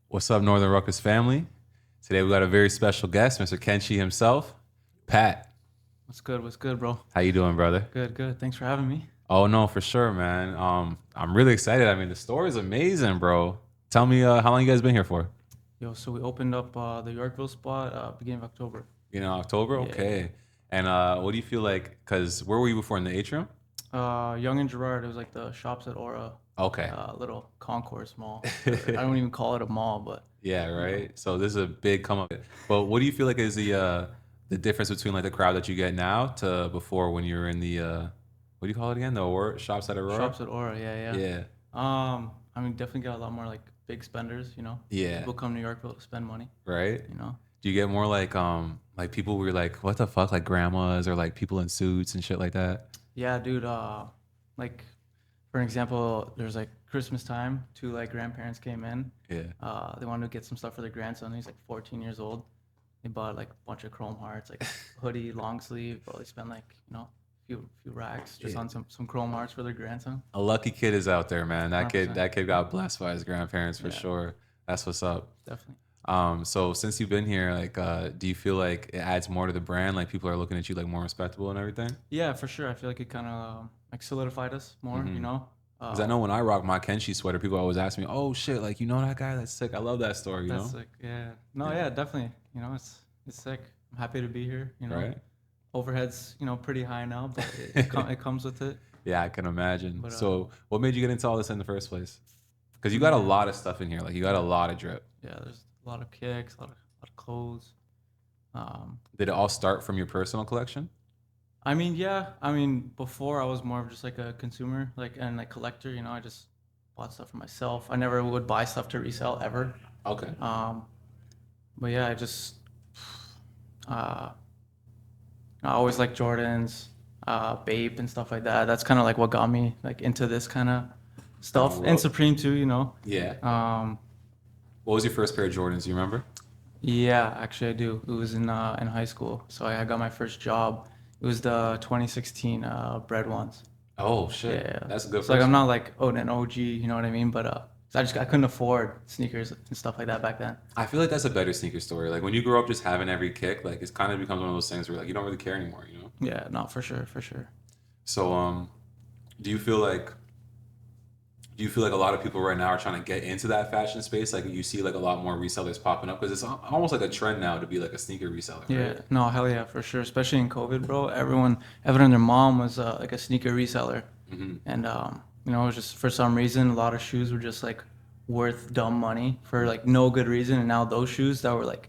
What's up, Northern Ruckus family? Today we got a very special guest, Mr. Kenshi himself, Pat. What's good? What's good, bro? How you doing, brother? Good, good. Thanks for having me. Oh no, for sure, man. I'm really excited. I mean, the store is amazing, bro. Tell me, how long you guys been here for? Yo, so we opened up the Yorkville spot beginning of October. October, Yeah. okay. And what do you feel like? Cause where were you before, in the atrium? Young and Gerard, it was like the shops at Aura, Okay. little concourse mall. I don't even call it a mall, but Yeah, you know. right. So this is a big come up. But what do you feel like is the difference between like the crowd that you get now to before when you were in the what do you call it again? The Aurora shops at Aurora? Shops at Aura, yeah, Yeah. yeah. I mean, definitely got a lot more like big spenders. Yeah. People come to Yorkville to spend money, Right? you know. Do you get more like people were like, what the fuck, like grandmas or like people in suits and shit like that? Yeah, dude. Like for an example, there's like Christmas time. Two like grandparents came in. Yeah. They wanted to get some stuff for their grandson. He's like 14 years old. They bought like a bunch of chrome hearts, like hoodie, long sleeve. But they spent like few racks just Yeah. on some chrome hearts for their grandson. A lucky kid is out there, man. That kid 100%. that kid got blessed by his grandparents for Yeah, sure. That's what's up. definitely. So since you've been here, like do you feel like it adds more to the brand? Like people are looking at you like more respectable and everything? Yeah, for sure. I feel like it kind of like solidified us more. Because I know when I rock my Kenshi sweater, people always ask me, "Oh shit, like you know that guy? That's sick. I love that store." You That's know? like yeah. No, Yeah. yeah, definitely. It's sick. I'm happy to be here. Right? Overhead's pretty high now, but it comes with it. Yeah, I can imagine. But So, what made you get into all this in the first place? Because you got a man, lot of stuff in here. Like you got a lot of drip. yeah, there's a lot of kicks, a lot of clothes. Um, Did it all start from your personal collection? I mean, yeah. I mean, before I was more of just like a consumer, and collector. I just bought stuff for myself. I never would buy stuff to resell ever. Okay. Um, but yeah, uh, I always like Jordans, Bape and stuff like that. That's kind of like what got me like into this kind of stuff, and Well, Supreme too. yeah. Um, What was your first pair of Jordans? Do you remember? yeah, actually I do. It was in high school, so I got my first job. It was the 2016 bread ones. Oh shit, Yeah. that's a good So like first I'm one. not like an OG, you know what I mean? But 'cause I couldn't afford sneakers and stuff like that back then. I feel like that's a better sneaker story. Like when you grow up just having every kick, like it's kind of becomes one of those things where like you don't really care anymore, you know? Yeah, not for sure, for sure. So do you feel like a lot of people right now are trying to get into that fashion space? Like you see like a lot more resellers popping up because it's almost like a trend now to be like a sneaker reseller, Yeah, right? no, hell yeah, for sure. Especially in COVID, bro. Everyone and their mom was like a sneaker reseller, Hmm. and it was just for some reason a lot of shoes were just like worth dumb money for like no good reason, and now those shoes that were like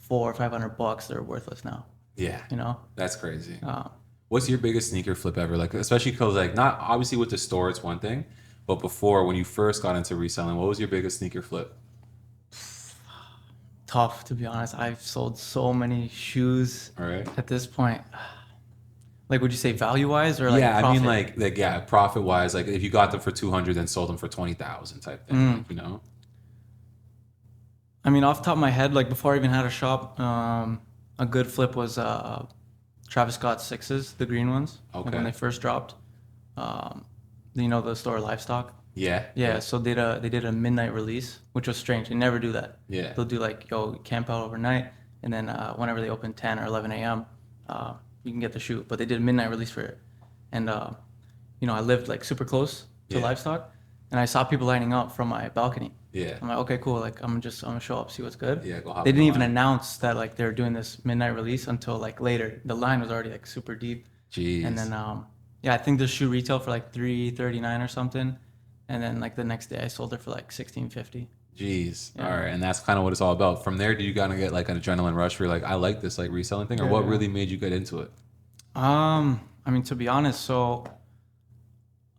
$400 or $500, they're worthless now. Yeah, You know. that's crazy. Uh, What's your biggest sneaker flip ever? Like, especially because, like, not obviously with the store, it's one thing, but before when you first got into reselling, what was your biggest sneaker flip? Tough to be honest. I've sold so many shoes All right. at this point. Like, would you say value wise or like Yeah, I mean, profit? like, yeah, profit wise, like, if you got them for 200, then sold them for 20,000 type thing, Mm. like, you know? I mean, off the top of my head, like before I even had a shop, a good flip was Travis Scott sixes, the green ones, like when Okay. they first dropped. Um, the store Livestock. Yeah. Yeah, so they did a midnight release, which was strange. They never do that. Yeah. They'll do like camp out overnight, and then whenever they open 10 or 11 a.m., you can get the shoe. But they did a midnight release for it, and I lived like super close to Yeah. Livestock, and I saw people lining up from my balcony. Yeah. I'm like, okay, cool. Like, I'm gonna show up, see what's good. Yeah. Go hop They in the didn't even line. announce that like they're doing this midnight release until like later. The line was already like super deep, and Jeez. then yeah, I think the shoe retail for like 339 or something, and then like the next day I sold it for like 1650. Jeez. All Yeah. right. And that's kind of what it's all about. From there, do you kind of get like an adrenaline rush where you're like, I like this like reselling thing, or Yeah, what yeah. really made you get into it? I mean, to be honest, so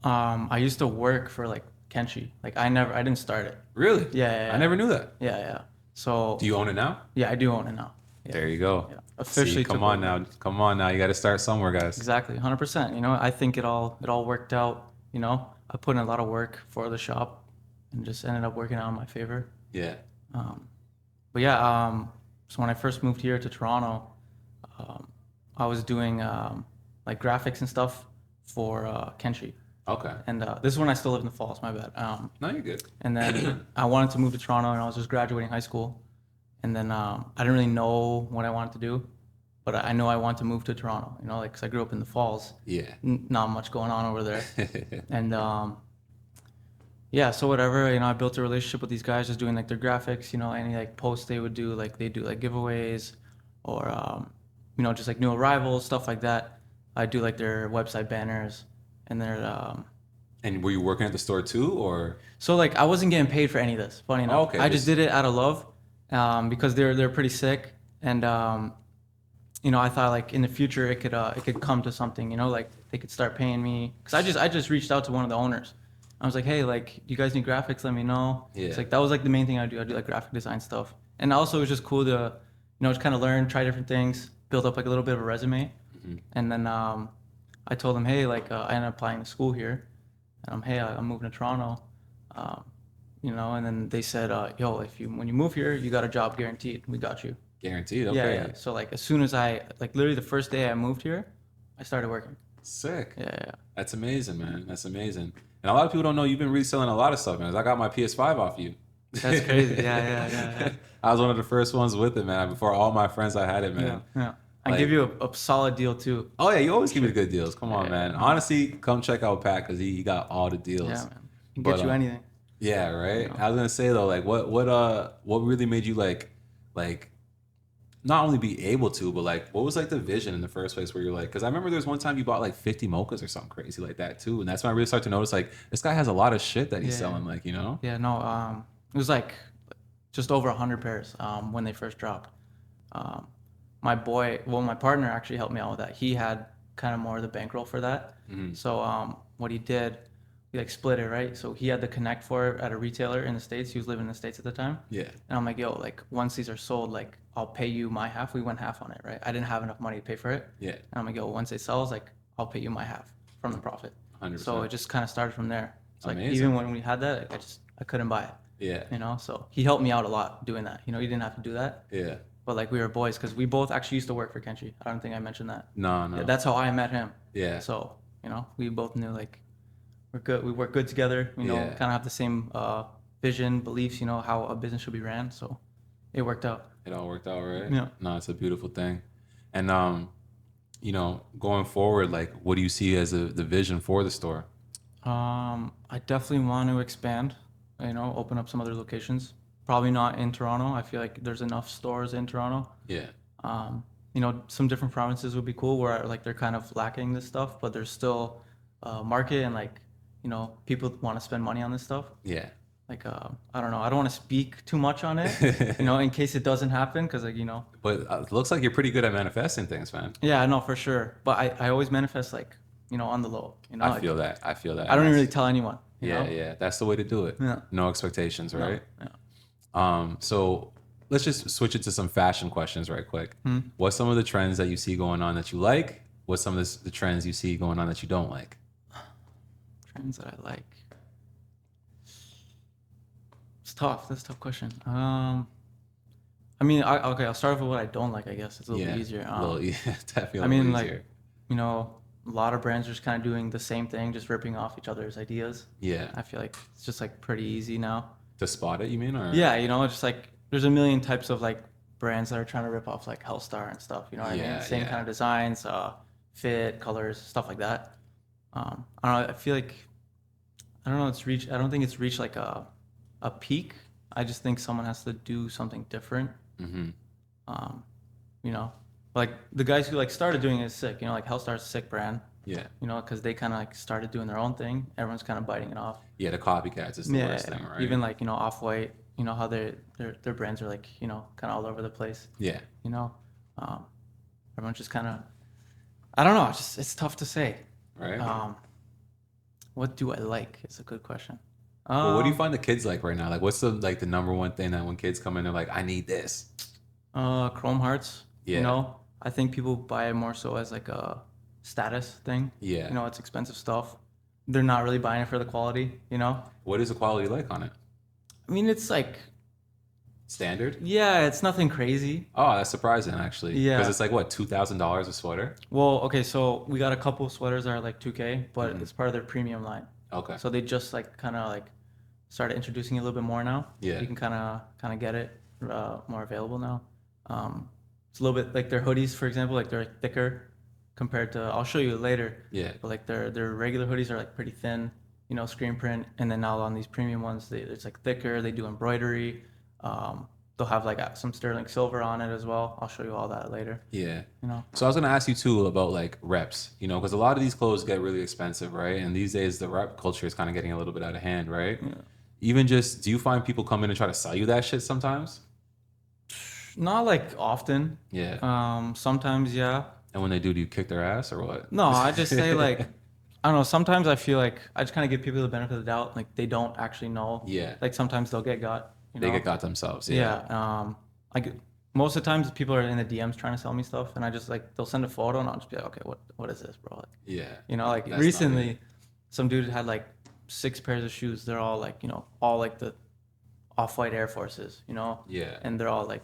I used to work for like Kenshi. Like I didn't start it. Really? Yeah, yeah, I yeah. never knew that. Yeah, yeah. So Do you own it now? yeah, I do own it now. Yeah, There you go. yeah. See, Officially come took on over. now. Come on now. You got to start somewhere, guys. Exactly, 100%. I think it all worked out. I put in a lot of work for the shop, and just ended up working out in my favor. Yeah. Um, but yeah, so when I first moved here to Toronto, um, I was doing like graphics and stuff for Kenshi. Okay. And this is when I still live in the Falls. My bad. No, you're good. And then I wanted to move to Toronto, and I was just graduating high school. And then I didn't really know what I wanted to do, but I know I want to move to Toronto. You know, like 'cause I grew up in the Falls. Yeah. Not much going on over there. And yeah, so whatever. You know, I built a relationship with these guys, just doing like their graphics. You know, any like posts they would do, like they do like giveaways, or you know, just like new arrivals, stuff like that. I do like their website banners, and their And were you working at the store too, or? so like I wasn't getting paid for any of this. Funny enough, Okay, I just did it out of love, because they're pretty sick, and you know, I thought like in the future it could come to something. You know, like they could start paying me, because I just reached out to one of the owners. I was like, hey, like, do you guys need graphics? Let me know. Yeah. It's like that was like the main thing I do. I do like graphic design stuff, and also it was just cool to, you know, just kind of learn, try different things, build up like a little bit of a resume, and then I told them, hey, like I ended up applying to school here. Hey, I'm moving to Toronto, you know, and then they said, yo, when you move here, you got a job guaranteed. We got you. Guaranteed. Yeah, Okay. yeah. So like as soon as like literally the first day I moved here, I started working. Sick. Yeah. That's amazing, man. That's amazing. And a lot of people don't know you've been reselling a lot of stuff, man. I got my PS5 off you. That's crazy. Yeah. I was one of the first ones with it, man. Before all my friends, I had it, man. Yeah. I Like- give you a solid deal too. Oh yeah, you always give me the good deals. Come on, Yeah. man. Honestly, come check out Pat because he got all the deals. Yeah, man. Can But, get you anything. Yeah, right. You know? I was gonna say though, like, what really made you like, not only be able to, but like, what was like the vision in the first place where you're like, because I remember there was one time you bought like 50 mochas or something crazy like that too, and that's when I really started to notice like this guy has a lot of shit that he's Yeah. selling, like, you know. Yeah, no, it was like just over 100 pairs when they first dropped. My partner actually helped me out with that. He had kind of more of the bankroll for that. Mhm. So what he did, he like split it, right? So he had the connect for it at a retailer in the States. He was living in the States at the time. Yeah. And I'm like, yo, like once these are sold, like I'll pay you my half. We went half on it, right? I didn't have enough money to pay for it. Yeah. And I'm like, yo, once it sells, like I'll pay you my half from the profit. 100%. So it just kind of started from there. It's like Amazing. even when we had that, I couldn't buy it. Yeah. You know, so he helped me out a lot doing that. You know, he didn't have to do that, Yeah. but like we were boys because we both actually used to work for Kenshi. I don't think I mentioned that. No. Yeah, that's how I met him. Yeah. So you know, we both knew like we're good. We work good together. You know, Yeah. kind of have the same vision, beliefs. You know how a business should be ran. So it worked out. It all worked out, right? Yeah. No, it's a beautiful thing. And you know, going forward, like, what do you see as the vision for the store? I definitely want to expand. You know, open up some other locations. Probably not in Toronto. I feel like there's enough stores in Toronto. Yeah. You know, some different provinces would be cool where like they're kind of lacking this stuff, but there's still market and like, you know, people want to spend money on this stuff. Yeah. Like, I don't know. I don't want to speak too much on it, you know, in case it doesn't happen. Cause like, you know, But it looks like you're pretty good at manifesting things, man. yeah, no, for sure. But I always manifest like, you know, on the low, you know, I like, feel that. I feel that. I don't even really tell anyone. You Yeah, know? yeah. That's the way to do it. Yeah. No expectations, right? Yeah. So let's just switch it to some fashion questions right quick. What's some of the trends that you see going on that you like? What's some of the trends you see going on that you don't like? Trends that I like. It's tough. That's a tough question. I mean, okay, I'll start off with what I don't like, I guess. It's a little bit easier. Definitely. I mean, like, easier. you know, a lot of brands are just kind of doing the same thing, just ripping off each other's ideas. Yeah. I feel like it's just like pretty easy now. To spot it, you mean? Or Yeah, you know, it's just like there's a million types of like brands that are trying to rip off like Hellstar and stuff. You know what I mean? Same kind of designs, fit, colors, stuff like that. I don't know. I feel like I don't know. I don't think it's reached like a peak. I just think someone has to do something different. Mm-hmm. You know, like the guys who like started doing it is sick. You know, like Hellstar's a sick brand. Yeah. You know, because they kind of like started doing their own thing. Everyone's kind of biting it off. Yeah, the copycats is the worst thing, right? Even like, you know, Off-White, you know how their brands are like, you know, kind of all over the place. Yeah. You know, everyone's just kind of, I don't know. It's tough to say. Right. What do I like? It's a good question. Well, what do you find the kids like right now? Like, what's the number one thing that when kids come in, they're like, I need this. Chrome hearts. Yeah. You know, I think people buy it more so as like a status thing. Yeah. You know, it's expensive stuff. They're not really buying it for the quality, you know? What is the quality like on it? I mean, it's like, Standard? Yeah, it's nothing crazy. Oh, that's surprising actually. Because Yeah. it's like what, $2,000 a sweater? Well, okay, so we got a couple of sweaters that are like 2K, but Hmm. it's part of their premium line. Okay. So they just like kind of like started introducing it a little bit more now. Yeah. You can kind of get it more available now. It's a little bit like their hoodies, for example, like they're thicker compared to. I'll show you later. Yeah. But like their regular hoodies are like pretty thin, screen print, and then now on these premium ones, it's like thicker. They do embroidery. They'll have like some sterling silver on it as well. I'll show you all that later. Yeah. You know. So I was gonna ask you too about like reps, because a lot of these clothes get really expensive, right? And these days the rep culture is kind of getting a little bit out of hand, right? Yeah. Even just, do you find people come in and try to sell you that shit sometimes? Not like often. Yeah. Sometimes, yeah. And when they do you kick their ass or what? No, I just say like, I don't know. Sometimes I feel like I just kind of give people the benefit of the doubt. Like they don't actually know. Yeah. Like sometimes they'll get got. They get got themselves. Yeah. Yeah. Like most of the times people are in the DMs trying to sell me stuff, and I just like they'll send a photo, and I'll just be like, okay, what is this, bro? Like, Yeah. like That's not recently, me. some dude had like 6 pairs of shoes. They're all like all like the off-white Air Forces, Yeah. and they're all like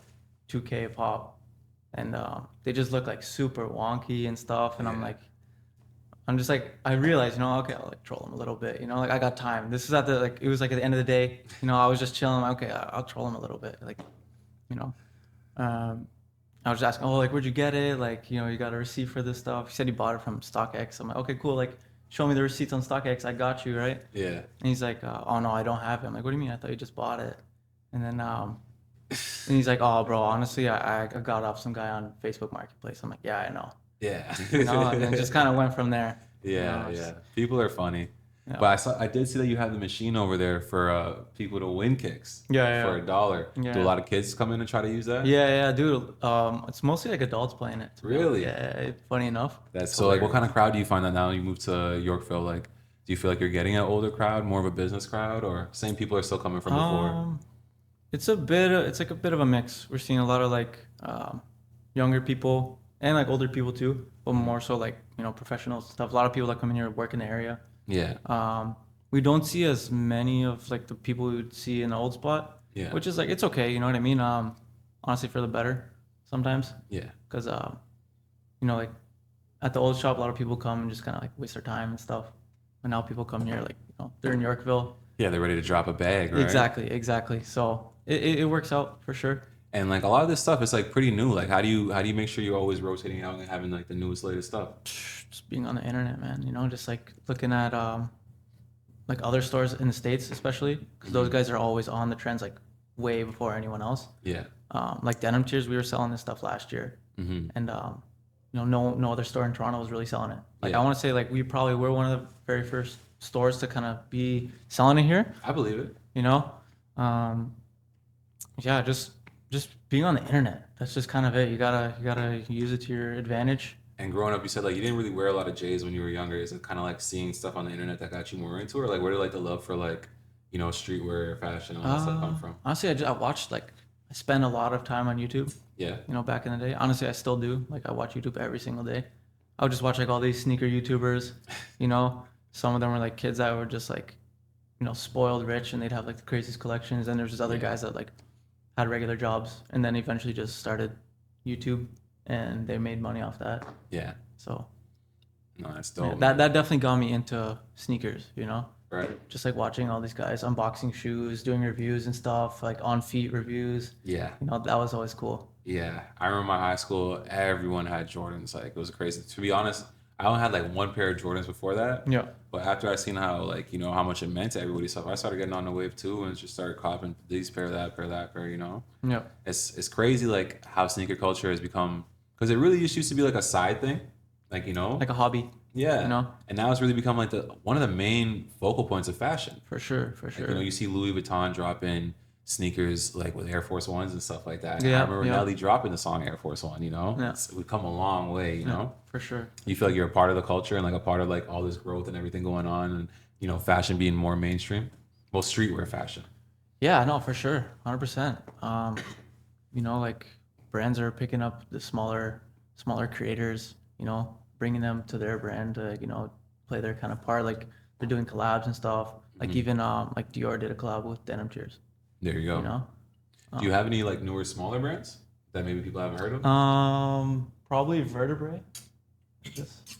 2K a pop, and they just look like super wonky and stuff. And Yeah. I'm just like, I realized, okay, I'll like troll them a little bit, like I got time. This is it was like at the end of the day, I was just chilling. Okay, I'll troll them a little bit, like, I was just asking, oh, like, where'd you get it? Like, you got a receipt for this stuff. He said he bought it from StockX. I'm like, okay, cool. Like, show me the receipts on StockX. I got you, right? Yeah. And he's like, oh no, I don't have it. I'm like, what do you mean? I thought you just bought it. And then, and he's like, oh, bro, honestly, I got off some guy on Facebook Marketplace. I'm like, yeah, I know. Yeah. And then just kind of went from there. Yeah, it's- yeah. People are funny. Yeah. But I did see that you had the machine over there for people to win kicks. Yeah, For $1. Yeah. Do a lot of kids come in and try to use that? Yeah, dude. It's mostly like adults playing it. Really? Yeah, funny enough. That's so. Like, what kind of crowd do you find that now you move to Yorkville? Like, do you feel like you're getting an older crowd, more of a business crowd, or same people are still coming from before? It's like a bit of a mix. We're seeing a lot of like younger people and like older people too, but more so like professionals and stuff. A lot of people that come in here work in the area. Yeah. We don't see as many of like the people we would see in the old spot. Yeah. Which is like, it's okay, you know what I mean? Honestly, for the better sometimes. Yeah. Because like at the old shop, a lot of people come and just kind of like waste their time and stuff. And now people come here like they're in Yorkville. Yeah, they're ready to drop a bag, right? Exactly. So it works out for sure. And like a lot of this stuff is like pretty new. Like, how do you make sure you're always rotating out and having like the newest, latest stuff? Just being on the internet, man. Just like looking at like other stores in the States, especially because those guys are always on the trends like way before anyone else. Yeah. Like denim tiers, we were selling this stuff last year, Mm-hmm. and no other store in Toronto was really selling it. Like Yeah. I want to say like we probably were one of the very first stores to kind of be selling it here. I believe it. Yeah, just being on the internet. That's just kind of it. You gotta use it to your advantage. And growing up, you said like you didn't really wear a lot of J's when you were younger. Is it kind of like seeing stuff on the internet that got you more into it? Or like where did like the love for like streetwear, fashion, all that stuff come from? Honestly, I watched like I spent a lot of time on YouTube. Yeah. Back in the day. Honestly, I still do. Like I watch YouTube every single day. I would just watch like all these sneaker YouTubers. Some of them were like kids that were just like, spoiled rich, and they'd have like the craziest collections. And there's just other guys that like had regular jobs, and then eventually just started YouTube, and they made money off that. Yeah. So No, that's dope. that definitely got me into sneakers. Right. Just like watching all these guys unboxing shoes, doing reviews and stuff, like on feet reviews. Yeah. That was always cool. Yeah. I remember my high school, everyone had Jordans. Like, it was crazy. To be honest, I only had like one pair of Jordans before that. Yeah. But after I seen how like, how much it meant to everybody stuff, I started getting on the wave too and just started copping these pair, that pair, that pair, Yeah. It's crazy like how sneaker culture has become, because it really just used to be like a side thing. Like, Like a hobby. Yeah. And now it's really become like one of the main focal points of fashion. For sure. Like, you see Louis Vuitton dropping sneakers like with Air Force Ones and stuff like that. Yeah, I remember yeah. Nelly dropping the song Air Force One, Yeah. We've come a long way, you know? For sure. You feel like you're a part of the culture and like a part of like all this growth and everything going on and, fashion being more mainstream? Well, streetwear fashion. Yeah, no, for sure. 100%. Like brands are picking up the smaller creators, bringing them to their brand to, play their kind of part. Like they're doing collabs and stuff. Like even like Dior did a collab with Denim Tears, There you go. Do you have any like newer, smaller brands that maybe people haven't heard of? Probably Vertebrae. Just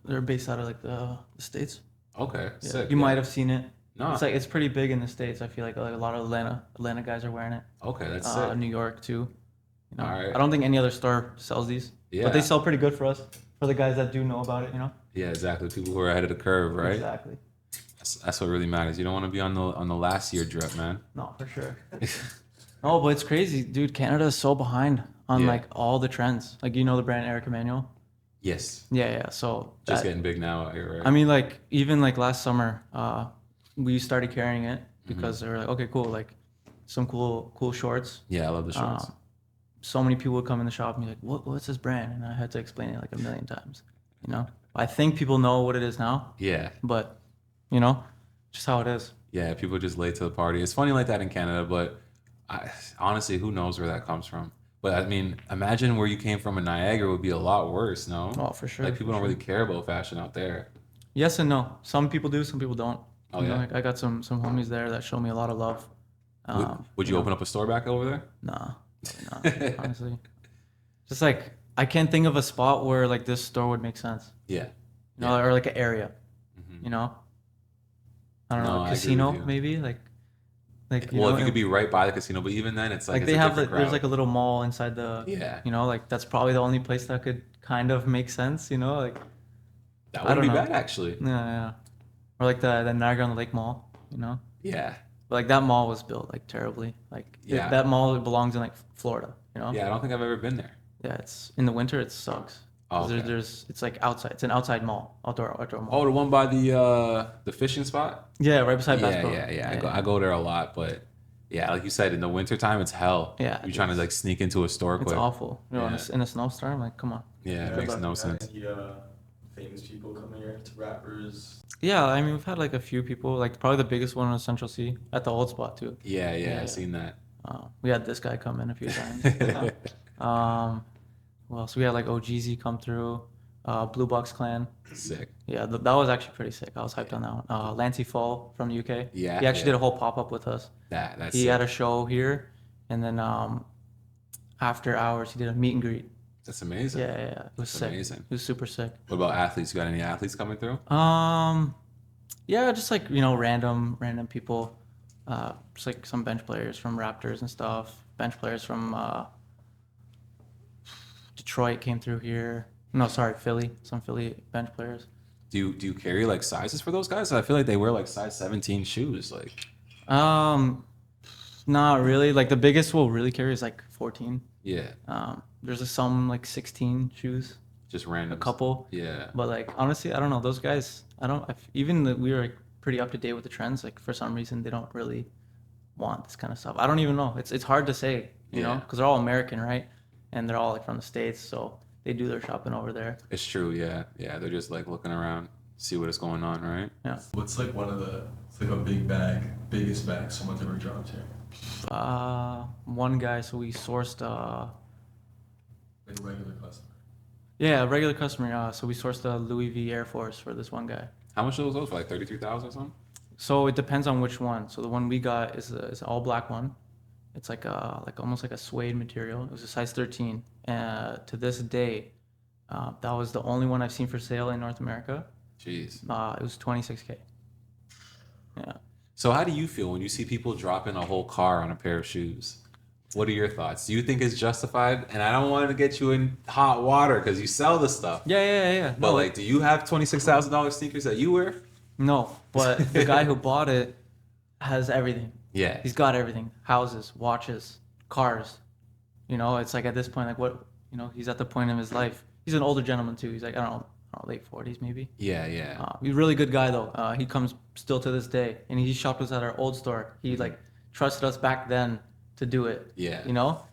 they're based out of like the States. Okay, Yeah. sick. You might have seen it. No. It's like it's pretty big in the States. I feel like a lot of Atlanta guys are wearing it. Okay, that's sick. New York too. You know, All right. I don't think any other store sells these. Yeah. But they sell pretty good for us, for the guys that do know about it. You know. Yeah, exactly. People who are ahead of the curve, right? Exactly. That's what really matters. You don't want to be on the last year drip, man. No, for sure. No, but it's crazy, dude. Canada is so behind on like all the trends. Like the brand Eric Emanuel. Yes. Yeah. So Just getting big now out here, right? I mean, like even like last summer, we started carrying it because they were like, okay, cool, like some cool shorts. Yeah, I love the shorts. So many people would come in the shop and be like, what's this brand? And I had to explain it like a million times. I think people know what it is now. Yeah. But just how it is. Yeah, people just late to the party. It's funny like that in Canada, but honestly, who knows where that comes from? But I mean, imagine where you came from in Niagara would be a lot worse, no? Oh, for sure. Like people don't really care about fashion out there. Yes and no. Some people do, some people don't. Oh, yeah. Like I got some homies there that show me a lot of love. Would you open up a store back over there? Nah, honestly. Just like I can't think of a spot where like this store would make sense. Yeah. Or like an area. Mm-hmm. I don't know, a casino maybe like if you could be right by the casino, but even then it's like they have there's like a little mall inside the like that's probably the only place that could kind of make sense, like that wouldn't be bad actually. Yeah. Or like the Niagara on the Lake Mall, Yeah. But like that mall was built like terribly. Like that mall belongs in like Florida, Yeah, I don't think I've ever been there. Yeah, it's in the winter it sucks. Oh, okay. It's like outside. It's an outside mall, outdoor mall. Oh, the one by the fishing spot? Yeah, right beside Bass Pro. Yeah. I go there a lot, but yeah, like you said, in the wintertime it's hell. Yeah. You're trying to like sneak into a store quick. It's awful. In a snowstorm, like come on. Yeah, it makes no sense. Famous people coming here to rappers. Yeah, I mean we've had like a few people. Like probably the biggest one was Central C at the old spot too. Yeah, I seen that. We had this guy come in a few times. Well, so we had like OGZ come through, Blue Box Clan. Sick. Yeah, that was actually pretty sick. I was hyped on that one. Lancey Fall from the UK. Yeah. He actually did a whole pop-up with us. That's He sick. had a show here, and then after hours, he did a meet and greet. That's amazing. Yeah. It was sick. Amazing. It was super sick. What about athletes? You got any athletes coming through? Yeah, just like, random people. Just like some bench players from Raptors and stuff. Bench players from Detroit came through here. No, sorry, Philly. Some Philly bench players. Do you carry like sizes for those guys? I feel like they wear like size 17 shoes. Like, not really. Like the biggest we'll really carry is like 14. Yeah. There's some like 16 shoes. Just random. A couple. Yeah. But like honestly, I don't know. Those guys, we were like pretty up to date with the trends. Like for some reason, they don't really want this kind of stuff. I don't even know. It's hard to say, you know, because they're all American, right? And they're all like from the States, so they do their shopping over there. It's true, yeah. They're just like looking around, see what is going on, right? Yeah. What's like it's like a biggest bag someone's ever dropped here? One guy, so we sourced like a regular customer. Yeah, a regular customer. So we sourced a Louis V Air Force for this one guy. How much are those for? Like 33,000 or something? So it depends on which one. So the one we got is an all black one. It's like almost like a suede material. It was a size 13. To this day, that was the only one I've seen for sale in North America. Jeez. It was $26K. Yeah. So how do you feel when you see people dropping a whole car on a pair of shoes? What are your thoughts? Do you think it's justified? And I don't want to get you in hot water because you sell this stuff. Yeah. But like, do you have $26,000 sneakers that you wear? No, but the guy who bought it has everything. Yeah. He's got everything. Houses, watches, cars. It's like at this point, like what, he's at the point in his life. He's an older gentleman too. He's like, I don't know, late 40s maybe. Yeah. He's a really good guy though. He comes still to this day, and he shopped us at our old store. He like trusted us back then to do it. Yeah.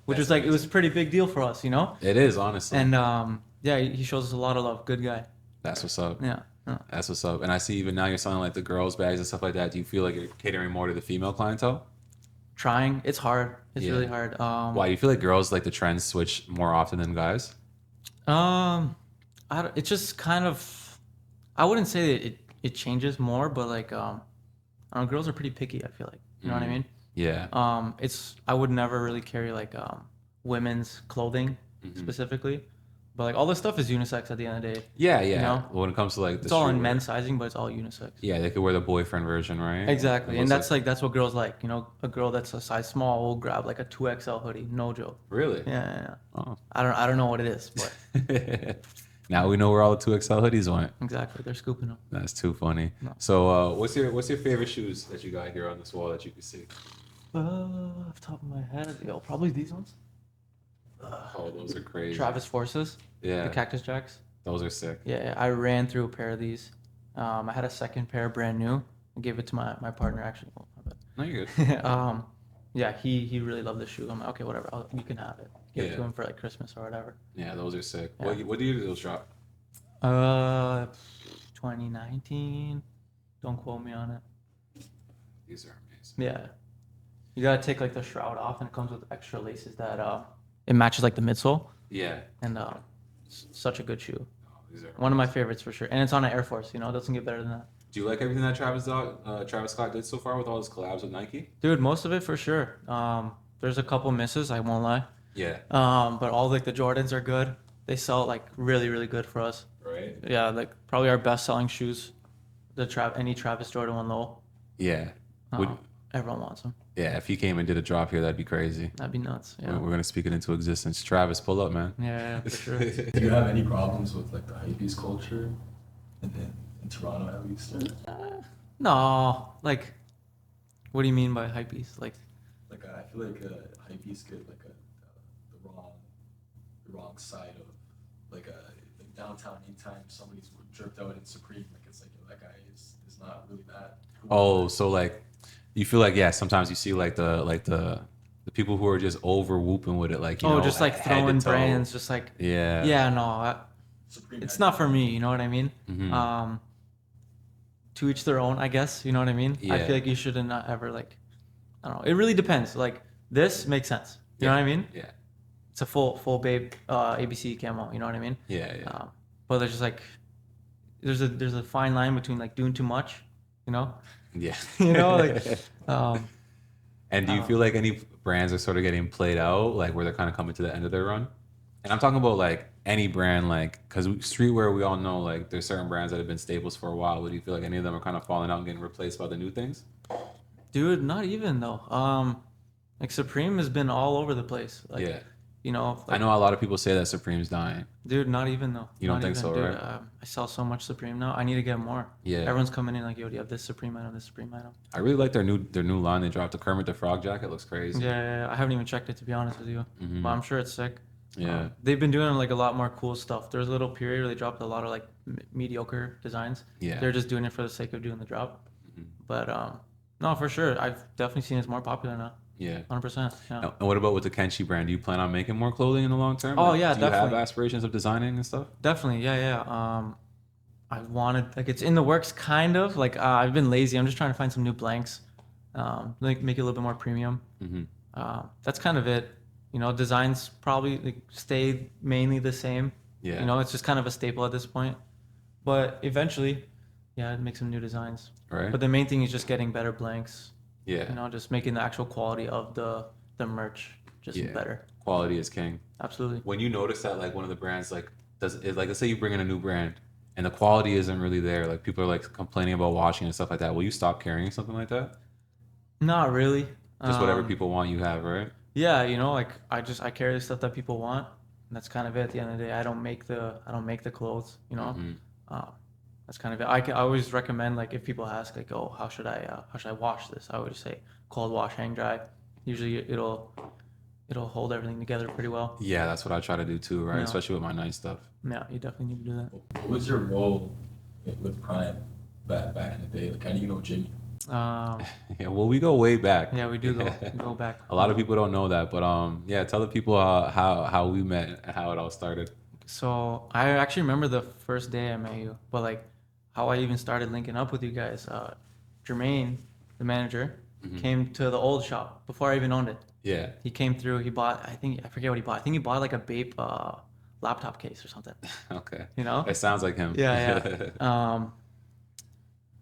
Which was like, it was a pretty big deal for us, It is, honestly. And he shows us a lot of love. Good guy. That's what's up. Yeah. That's what's up. And I see even now you're selling like the girls' bags and stuff like that. Do you feel like you're catering more to the female clientele? Trying. It's hard. It's really hard. Why? You feel like girls like the trends switch more often than guys? It's just kind of, I wouldn't say that it changes more, but like, I don't know, girls are pretty picky, I feel like. You know what I mean? Yeah. I would never really carry like women's clothing specifically, but like all this stuff is unisex at the end of the day. Yeah, You yeah. know? When it comes to like the It's all in streetwear. men's sizing, but it's all unisex. Yeah, they could wear the boyfriend version, right? Exactly, It and looks that's what girls like. You know, a girl that's a size small will grab like a 2XL hoodie, no joke. really. Yeah. Oh. I don't know what it is, but Now we know where all the 2XL hoodies went. exactly, they're scooping them. That's too funny. No. So, what's your favorite shoes that you got here on this wall that you can see? Off the top of my head, probably these ones. Oh, those are crazy. Travis Forces, Yeah, the Cactus Jacks. those are sick. Yeah, I ran through a pair of these. I had a second pair brand new. I gave it to my partner actually. Oh, my bad. No, you're good. Yeah, he really loved the shoe. I'm like, okay, whatever, you can have it. Give it Yeah. to him for like Christmas or whatever. Yeah, those are sick. Yeah. What year did those drop? 2019. Don't quote me on it. These are amazing. Yeah, you gotta take like the shroud off, and it comes with extra laces that it matches like the midsole, Yeah. and such a good shoe. Oh, these are One of my favorites for sure, and it's on an Air Force. You know, it doesn't get better than that. Do you like everything that Travis Scott did so far with all his collabs with Nike? Dude, most of it for sure. There's a couple misses, I won't lie. Yeah. But all like the Jordans are good. They sell like really, really good for us. Right. Yeah, like probably our best selling shoes. Any Travis Jordan 1 Low. Yeah. Would, Everyone wants them. yeah. If he came and did a drop here, that'd be crazy. That'd be nuts. Yeah. We're gonna speak it into existence. Travis, pull up, man. Yeah, for sure. Do you have any problems with like the hypebeast culture, in Toronto at least? No, like, what do you mean by hypebeast? Like, I feel like hypebeast get like the wrong side of like downtown anytime somebody's dripped out in Supreme, like it's like yo, that guy is not really that. Oh, so like, you feel like sometimes you see like the people who are just over whooping with it, like just like head to throwing toe. brands, just like Yeah. no, Supreme it's had- not for me. You know what I mean? Mhm. To each their own, I guess. You know what I mean? I Yeah. feel like you shouldn't not ever like, I don't know. It really depends. Like this makes sense. You know what I mean? Yeah. It's a full babe ABC camo. You know what I mean? Yeah. Yeah. But there's just like there's a fine line between like doing too much, you know? Yeah. You know, like And do you feel like any brands are sort of getting played out, like where they're kind of coming to the end of their run? And I'm talking about like any brand, like because streetwear, we all know like there's certain brands that have been staples for a while. But do you feel like any of them are kind of falling out and getting replaced by the new things? dude, not even though. Like Supreme has been all over the place. Like, Yeah. you know, I know a lot of people say that Supreme's dying. dude, not even though. You don't Not think even, so, dude. right? I sell so much Supreme now. I need to get more. Yeah. Everyone's coming in like, yo, do you have this Supreme item, this Supreme item? I really like their new line. They dropped the Kermit the Frog jacket. Looks crazy. Yeah, I haven't even checked it to be honest with you, but I'm sure it's sick. Yeah. They've been doing like a lot more cool stuff. There's a little period where they dropped a lot of like mediocre designs. Yeah. They're just doing it for the sake of doing the drop. But no, for sure, I've definitely seen it's more popular now. Yeah. 100%. Yeah. And what about with the Kenshi brand? Do you plan on making more clothing in the long term? Oh, Like, yeah, do you have definitely. aspirations of designing and stuff? Definitely, yeah. I wanted like it's in the works, kind of. Like I've been lazy. I'm just trying to find some new blanks, like make it a little bit more premium. That's kind of it. You know, designs probably like, stay mainly the same. Yeah. You know, it's just kind of a staple at this point. But eventually, yeah, I'd make some new designs. Right. But the main thing is just getting better blanks. Yeah. You know, just making the actual quality of the merch just Yeah. better. Quality is king. Absolutely. When you notice that like one of the brands like let's say you bring in a new brand and the quality isn't really there, like people are like complaining about washing and stuff like that, will you stop carrying something like that? Not really. Just whatever people want you have, right? Yeah, you know, like I carry the stuff that people want, and that's kind of it. At the end of the day, I don't make the clothes. You know, that's kind of it. I always recommend like if people ask like, oh, how should I wash this? I would say cold wash, hang dry. Usually it'll hold everything together pretty well. Yeah, that's what I try to do too, right? Yeah. Especially with my nice stuff. Yeah, you definitely need to do that. What was your role with Prime back in the day? Like, how do you know Jimmy? Yeah, well, we go way back. Yeah, we do go back. A lot of people don't know that, but yeah, tell the people how we met and how it all started. So I actually remember the first day I met you, but like how I even started linking up with you guys. Jermaine, the manager, came to the old shop before I even owned it. Yeah. He came through. He bought. I forget what he bought. I think he bought like a Bape laptop case or something. Okay. You know? It sounds like him. Yeah.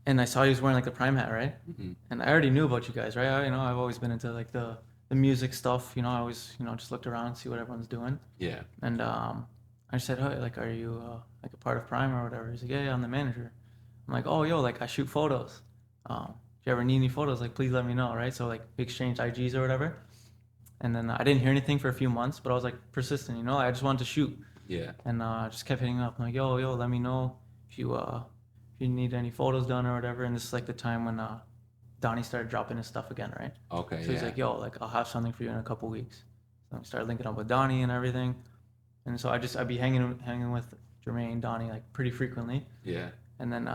and I saw he was wearing like the Prime hat, right? Mhm. And I already knew about you guys, right? I've always been into like the music stuff. I always, just looked around, see what everyone's doing. Yeah. And I said, hey, like, are you like a part of Prime or whatever? He's like, yeah, I'm the manager. I'm like, oh, yo, like I shoot photos. If you ever need any photos, like please let me know, right? So like we exchanged IGs or whatever. And then I didn't hear anything for a few months, but I was like persistent, I just wanted to shoot. Yeah. And I just kept hitting up. I'm like, yo, let me know if you need any photos done or whatever. And this is like the time when Donnie started dropping his stuff again, right? Okay. So he's like, yo, like I'll have something for you in a couple weeks. So we started linking up with Donnie and everything. And so I'd be hanging with Jermaine, Donnie like pretty frequently. Yeah. And then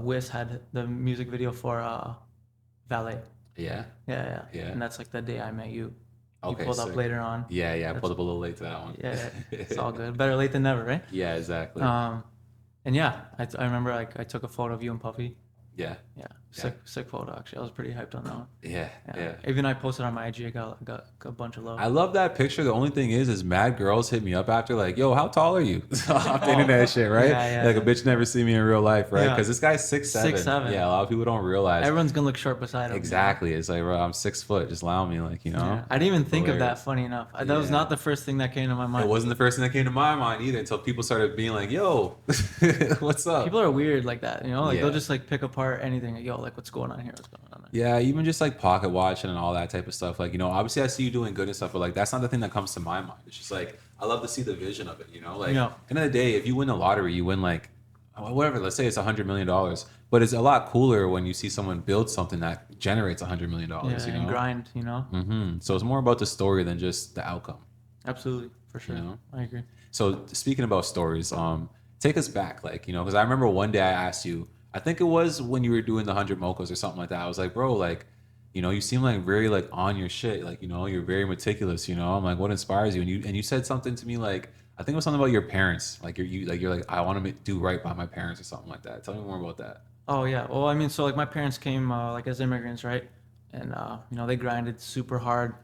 Wiz had the music video for Valet. Yeah. Yeah. Yeah. And that's like the day I met you. You Okay. pulled up later on. Yeah. I pulled up a little late to that one. Yeah. It's all good. Better late than never, right? Yeah. Exactly. And yeah, I remember like I took a photo of you and Puffy. Yeah. Sick photo actually. I was pretty hyped on that one. Yeah. Even I posted on my IG. I got a bunch of love. I love that picture. The only thing is mad girls hit me up after like, yo, how tall are you? I'm thinking that shit, right? Yeah. Like a bitch never see me in real life, right? Yeah. Because this guy's 6'7". 6'7". Yeah, a lot of people don't realize. Everyone's gonna look short beside him. Exactly. It's like, bro, I'm 6 foot. Just allow me, like, Yeah. I didn't even think of that. Hilarious. Funny enough, that was not the first thing that came to my mind. It wasn't the first thing that came to my mind either until people started being like, yo, what's up? People are weird like that, Like Yeah. they'll just like pick apart anything. Like, yo, like what's going on here? What's going on there? Yeah, even just like pocket watching and all that type of stuff. Like, obviously I see you doing good and stuff, but like that's not the thing that comes to my mind. It's just like I love to see the vision of it, Like Yeah. end of the day, if you win the lottery, you win like whatever, let's say it's $100 million. But it's a lot cooler when you see someone build something that generates $100 million, Yeah, and grind, Mm-hmm. So it's more about the story than just the outcome. Absolutely, for sure. I agree. So speaking about stories, take us back, like, because I remember one day I asked you, I think it was when you were doing the 100 mochas or something like that. I was like, bro, like, you seem like very like on your shit, like, you're very meticulous, I'm like, what inspires you? And you said something to me like, I think it was something about your parents, like you're like, I want to do right by my parents or something like that. Tell me more about that. Oh yeah. Well, I mean, so like my parents came like as immigrants, right? And they grinded super hard.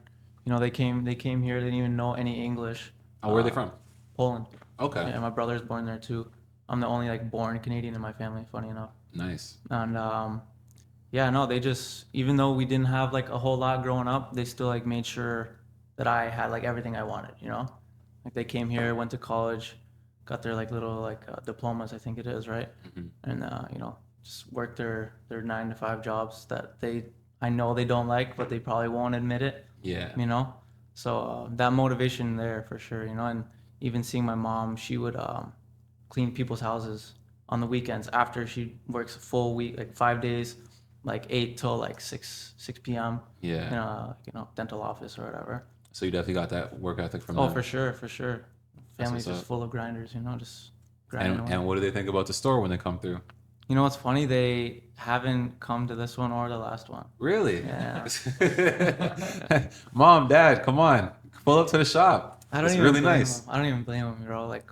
They came here. They didn't even know any English. Oh, where are they from? Poland. Okay. Yeah, my brother's born there too. I'm the only like born Canadian in my family. Funny enough. Nice. And yeah, no, they just, even though we didn't have like a whole lot growing up, they still like made sure that I had like everything I wanted. Like they came here, went to college, got their like little like diplomas, I think it is, right? Mm-hmm. And just worked their 9 to 5 jobs that I know they don't like, but they probably won't admit it. Yeah. So that motivation there for sure. And even seeing my mom, she would clean people's houses on the weekends after she works a full week, like 5 days, like 8 till like 6 p.m. Yeah. In a dental office or whatever. So you definitely got that work ethic from Oh, them. for sure. Family's just up. full of grinders, just grinding away. And what do they think about the store when they come through? You know what's funny? They haven't come to this one or the last one. Really? Yeah. Mom, Dad, come on, pull up to the shop. It's really nice. I don't even blame them, bro. Like,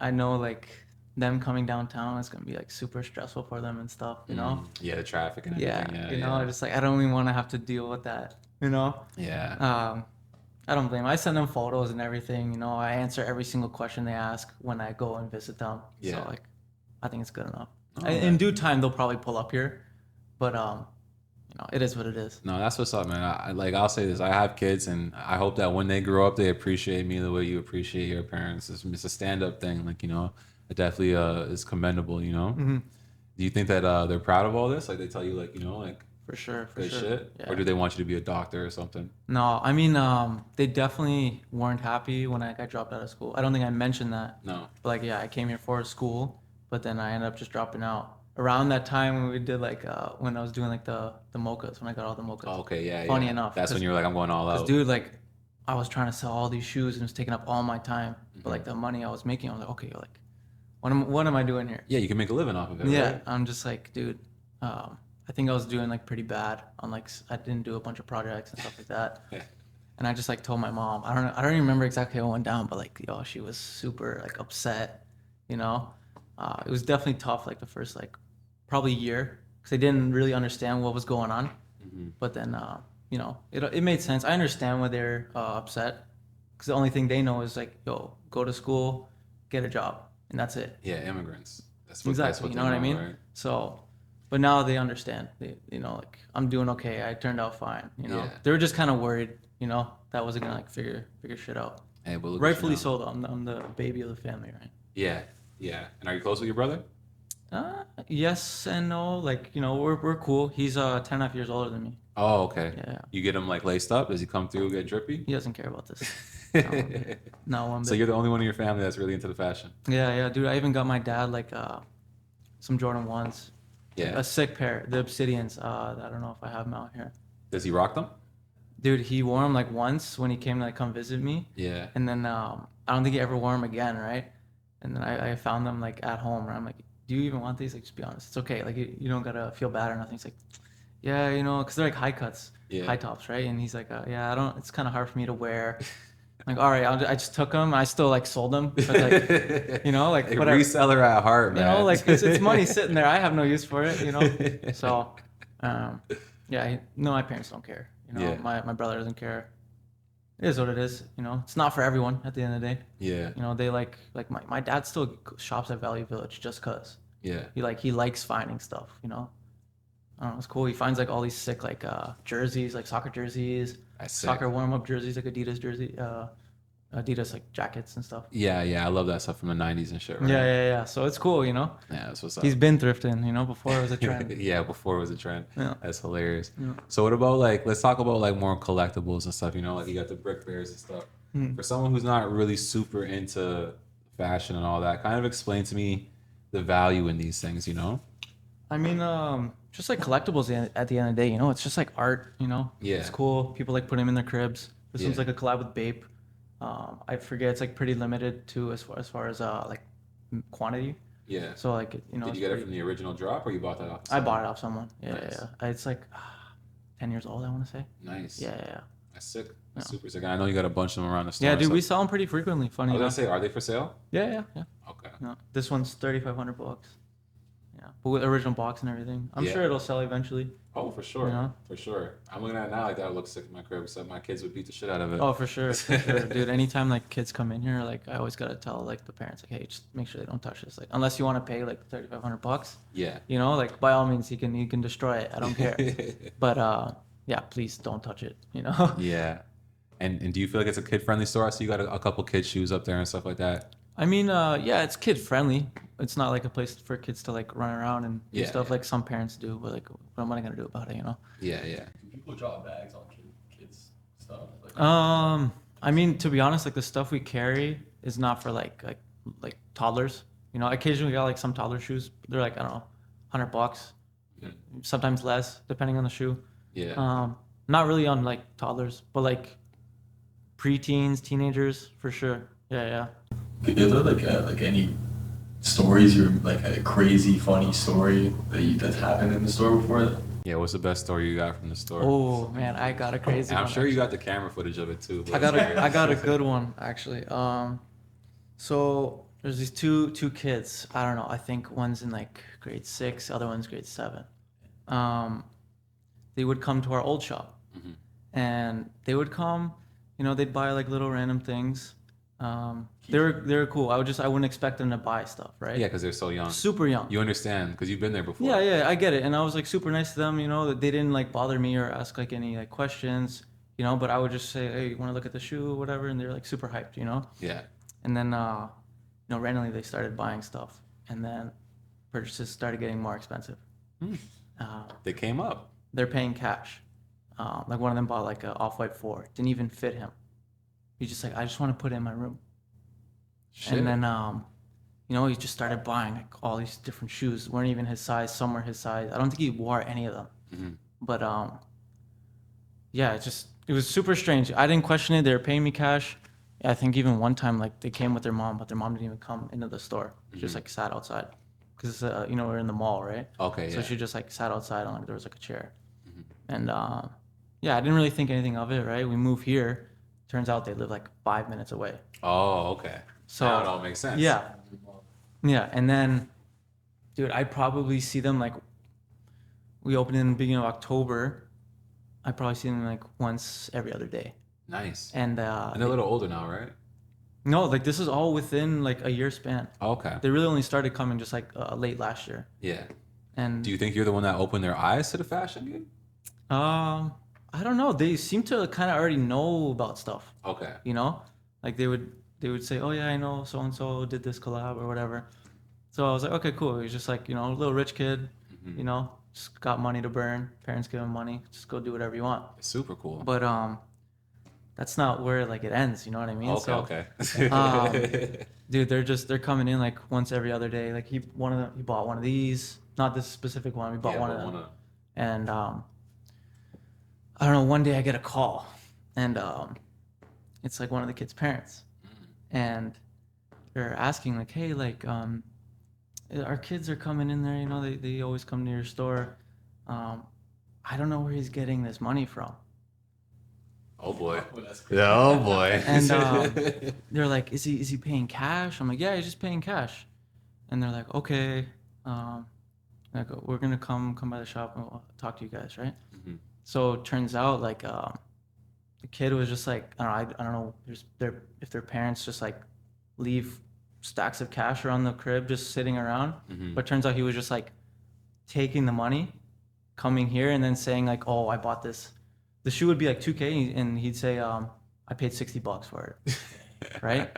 I know like them coming downtown is gonna be like super stressful for them and stuff, Yeah, the traffic and Yeah, everything. Yeah, just like I don't even want to have to deal with that, Yeah. I don't blame them. I send them photos and everything, I answer every single question they ask when I go and visit them. Yeah. So like, I think it's good enough. Oh, In due time, they'll probably pull up here, but it is what it is. No, that's what's up, man. I'll say this. I have kids, and I hope that when they grow up, they appreciate me the way you appreciate your parents. It's a stand-up thing, like, it definitely is commendable, Mm-hmm. Do you think that they're proud of all this? Like, they tell you, like, like, For sure. good shit? Yeah. Or do they want you to be a doctor or something? No, I mean, they definitely weren't happy when I got dropped out of school. I don't think I mentioned that. No. But like, yeah, I came here for school, but then I ended up just dropping out. Around that time when we did like, when I was doing like the mochas, when I got all the mochas. Oh, okay, yeah. Funny enough. That's when you were like, I'm going all out. Dude, like, I was trying to sell all these shoes and it was taking up all my time. But like the money I was making, I was like, okay, like, what am I doing here? Yeah, you can make a living off of it, Yeah, right? I'm just like, dude, I think I was doing like pretty bad on like, I didn't do a bunch of projects and stuff like that. And I just like told my mom, I don't even remember exactly how it went down, but like, she was super like upset, It was definitely tough, like the first like probably year, because they didn't really understand what was going on. Mm-hmm. But then, it made sense. I understand why they're upset, because the only thing they know is like, yo, go to school, get a job, and that's it. Yeah, immigrants. Exactly. You know what I mean? Right? So, but now they understand. They, like I'm doing okay. I turned out fine. Yeah. They were just kind of worried. That I wasn't gonna like figure shit out. Hey, but look at you Rightfully now. so, though. I'm the baby of the family, right? Yeah, yeah. And are you close with your brother? Yes and no. Like we're cool. He's 10.5 years older than me. Oh, okay. Yeah. You get him like laced up? Does he come through get drippy? He doesn't care about this. Not one bit. So you're the only one in your family that's really into the fashion. Yeah, dude. I even got my dad like some Jordan 1s. Yeah. A sick pair, the Obsidians. I don't know if I have them out here. Does he rock them? Dude, he wore them like once when he came to like come visit me. Yeah. And then I don't think he ever wore them again, right? And then I found them like at home, and I'm like, do you even want these? Like, just be honest. It's okay. Like, you don't gotta feel bad or nothing. He's like, yeah, because they're like high cuts, high tops, right? And he's like, yeah, I don't. It's kind of hard for me to wear. I'm like, all right, I just took them. I still like sold them, but like, like a whatever. reseller at heart, man. Like it's money sitting there. I have no use for it, So, yeah, no, my parents don't care. My brother doesn't care. It is what it is. It's not for everyone at the end of the day. Yeah. They like my dad still shops at Value Village just cause. Yeah. He likes finding stuff. I don't know. It's cool. He finds like all these sick like jerseys, like soccer jerseys, soccer warm-up jerseys, like Adidas jersey, Adidas like jackets and stuff. Yeah. I love that stuff from the 90s and shit, right? Yeah. So it's cool, Yeah, that's what's up. He's been thrifting, before it was a trend. Yeah, before it was a trend. Yeah. That's hilarious. Yeah. So what about let's talk about like more collectibles and stuff, like you got the brick bears and stuff. For someone who's not really super into fashion and all that, kind of explain to me the value in these things, I mean, just like collectibles at the end of the day, it's just like art, Yeah. It's cool. People like put them in their cribs. This one's like a collab with Bape. I forget, it's like pretty limited too as far as like quantity. Yeah. So like, Did you get it from the original drop or you bought that off? I bought it off someone. Yeah, Nice. yeah. It's like 10 years old, I want to say. Nice. Yeah. That's sick. That's super sick. And I know you got a bunch of them around the store. Yeah, and dude, stuff. we sell them pretty frequently. Funny I was gonna enough. say, are they for sale? Yeah. Okay. No, this one's $3,500. Yeah, but with original box and everything. I'm sure it'll sell eventually. Oh, for sure. Yeah. For sure. I'm looking at it now like that would look sick in my crib, except my kids would beat the shit out of it. Oh, for sure, dude. Anytime like kids come in here, like I always gotta tell like the parents, like, hey, just make sure they don't touch this. Like, unless you want to pay like $3,500. Yeah. Like by all means, you can destroy it. I don't care. But yeah, please don't touch it. Yeah. And do you feel like it's a kid friendly store? I see you got a couple kids shoes up there and stuff like that. I mean, yeah, it's kid friendly. It's not like a place for kids to like run around and do stuff like some parents do. But like, what am I gonna do about it? Yeah. Do people drop bags on kids stuff? I mean, to be honest, like the stuff we carry is not for like toddlers. Occasionally we got like some toddler shoes. They're like, I don't know, $100, sometimes less, depending on the shoe. Yeah. Not really on like toddlers, but like preteens, teenagers for sure. Yeah. Is there like any stories or like a crazy funny story that's happened in the store before? Yeah, what's the best story you got from the store? Oh man, I got a crazy And I'm one. sure you got the camera footage of it too. I got a good one actually. So there's these two kids. I don't know. I think one's in like grade 6, other one's grade 7. They would come to our old shop, and they would come. They'd buy like little random things. They were cool. I wouldn't expect them to buy stuff, right? Yeah, because they're so young. Super young. You understand because you've been there before. Yeah, I get it. And I was like super nice to them, that they didn't like bother me or ask like any like questions, but I would just say, hey, you want to look at the shoe or whatever, and they're like super hyped, Yeah. And then randomly they started buying stuff, and then purchases started getting more expensive. They came up. They're paying cash. Like one of them bought like a Off-White 4. Didn't even fit him. He's just like, I just want to put it in my room. Shit. And then, he just started buying like all these different shoes. Weren't even his size. Some were his size. I don't think he wore any of them. But yeah, it was super strange. I didn't question it. They were paying me cash. I think even one time like they came with their mom, but their mom didn't even come into the store. She just like sat outside because we're in the mall, right? Okay. So she just like sat outside on like there was like a chair. And yeah, I didn't really think anything of it, right? We moved here. Turns out they live like 5 minutes away. Oh, okay. So now it all makes sense. Yeah. And then, dude, I probably see them like, we opened in the beginning of October. I probably see them like once every other day. Nice. And they're a little older now, right? No, like this is all within like a year span. Okay. They really only started coming just like late last year. Yeah. And Do you think you're the one that opened their eyes to the fashion game? I don't know. They seem to kind of already know about stuff. Okay. You know, like they would say, "Oh yeah, I know so and so did this collab or whatever." So I was like, "Okay, cool." He's just like, a little rich kid, just got money to burn. Parents give him money, just go do whatever you want. Super cool. But that's not where like it ends. You know what I mean? Okay. Dude, they're coming in like once every other day. Like he bought one of these, not this specific one. He bought one of them, and I don't know. One day I get a call, and it's like one of the kids' parents, and they're asking like, "Hey, like, our kids are coming in there. They always come to your store. I don't know where he's getting this money from." Oh boy. Oh, that's crazy. Yeah, oh boy. And they're like, "Is he paying cash?" I'm like, "Yeah, he's just paying cash." And they're like, "Okay, like we're gonna come by the shop and we'll talk to you guys, right?" Mhm. So it turns out like the kid was just like, I don't know if their parents just like leave stacks of cash around the crib just sitting around, Mhm. but turns out he was just like taking the money, coming here and then saying like, "Oh, I bought this." The shoe would be like $2K, and he'd say, "I paid $60 for it," right?